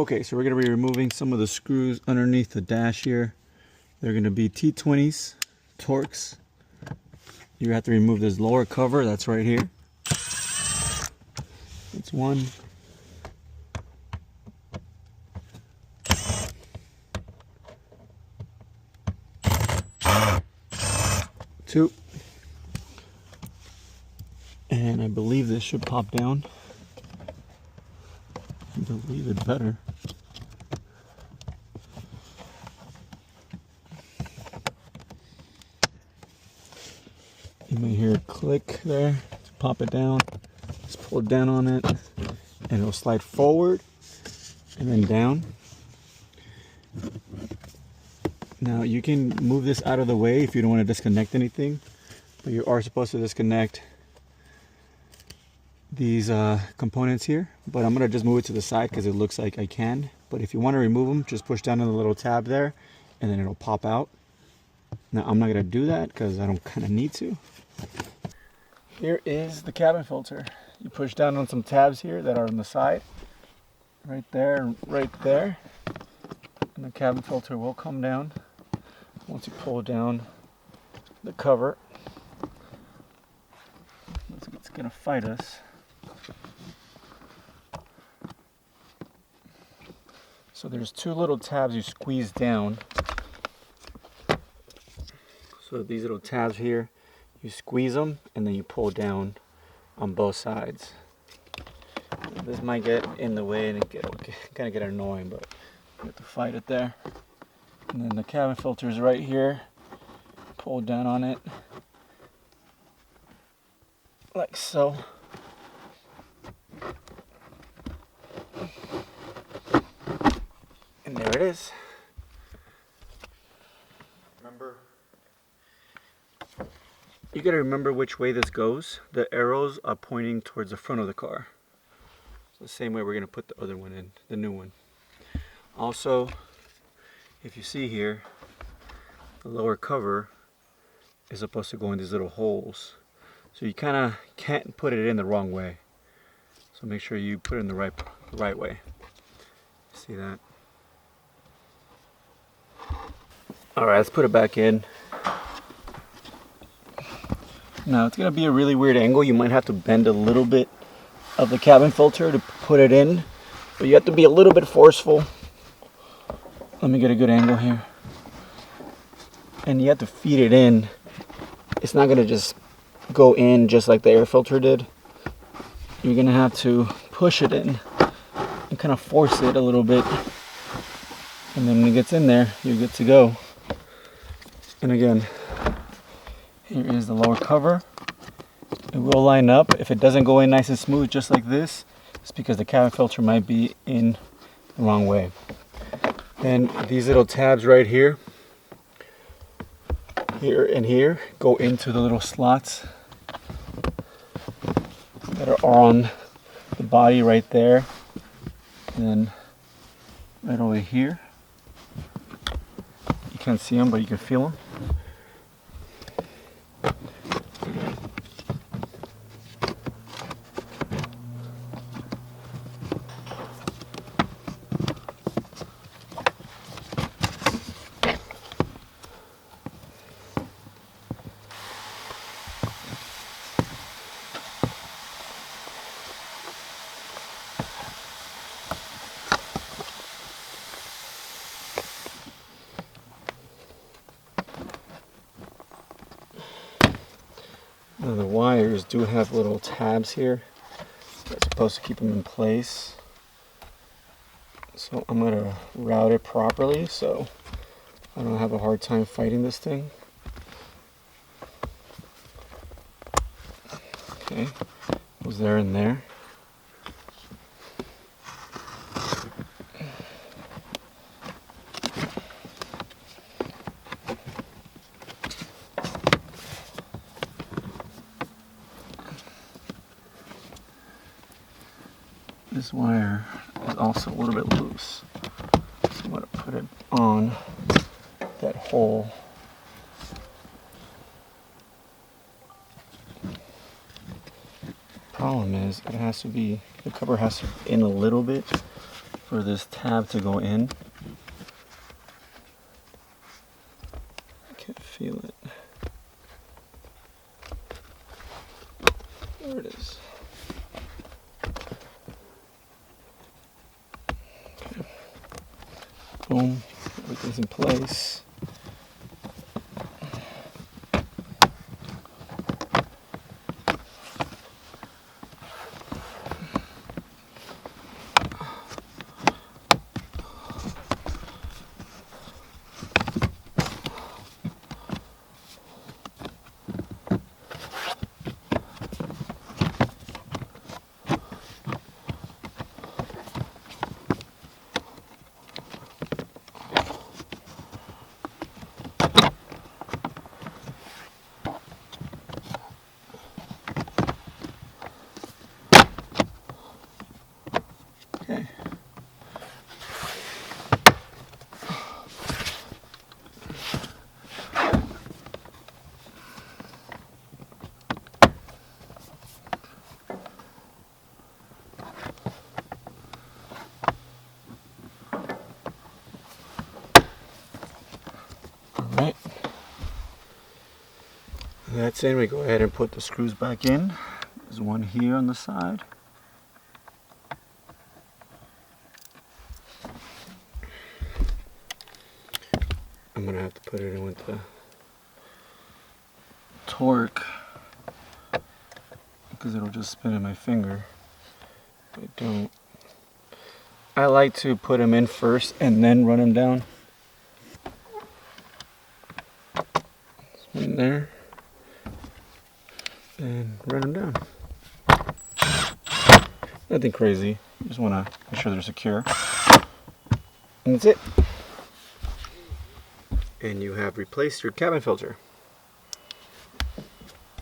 Okay, so we're going to be removing some of the screws underneath the dash here. They're going to be T20s Torx. You have to remove this lower cover that's right here. That's one. Two. And I believe this should pop down. I believe it better. You may hear a click there to pop it down. Just pull down on it and it'll slide forward and then down. Now you can move this out of the way if you don't want to disconnect anything, but you are supposed to disconnect these components here. But I'm going to just move it to the side because it looks like I can. But if you want to remove them, just push down on the little tab there and then it'll pop out. Now I'm not going to do that because I don't kind of need to. Here is the cabin filter. You push down on some tabs here that are on the side, right there and right there, and the cabin filter will come down once you pull down the cover. Looks like it's gonna fight us. So there's two little tabs you squeeze down. So these little tabs here, you squeeze them and then you pull down on both sides. This might get in the way and it kind of get annoying, but you have to fight it there. And then the cabin filter is right here. Pull down on it like so. And there it is. You gotta remember which way this goes. The arrows are pointing towards the front of the car. So the same way we're gonna put the other one in, the new one. Also, if you see here, the lower cover is supposed to go in these little holes. So you kinda can't put it in the wrong way. So make sure you put it in the right way. See that? Alright, let's put it back in. Now it's going to be a really weird angle. You might have to bend a little bit of the cabin filter to put it in, but you have to be a little bit forceful. Let me get a good angle here. And you have to feed it in. It's not going to just go in just like the air filter did. You're going to have to push it in and kind of force it a little bit. And then when it gets in there, you're good to go. And again, here is the lower cover. It will line up. If it doesn't go in nice and smooth just like this, it's because the cabin filter might be in the wrong way. Then these little tabs right here, here and here, go into the little slots that are on the body right there. And then right over here. You can't see them, but you can feel them. Now the wires do have little tabs here that's supposed to keep them in place. So I'm going to route it properly so I don't have a hard time fighting this thing. Okay, goes there and there. This wire is also a little bit loose, so I'm going to put it on that hole. Problem is, it has to be, the cover has to be in a little bit for this tab to go in. I can't feel it. There it is. Okay. Boom, everything's in place. Okay. Alright. That's in. We go ahead and put the screws back in. There's one here on the side. I'm gonna have to put it in with the torque because it'll just spin in my finger. If I don't. I like to put them in first and then run them down. This one there. And run them down. Nothing crazy. Just want to make sure they're secure. And that's it. And you have replaced your cabin filter.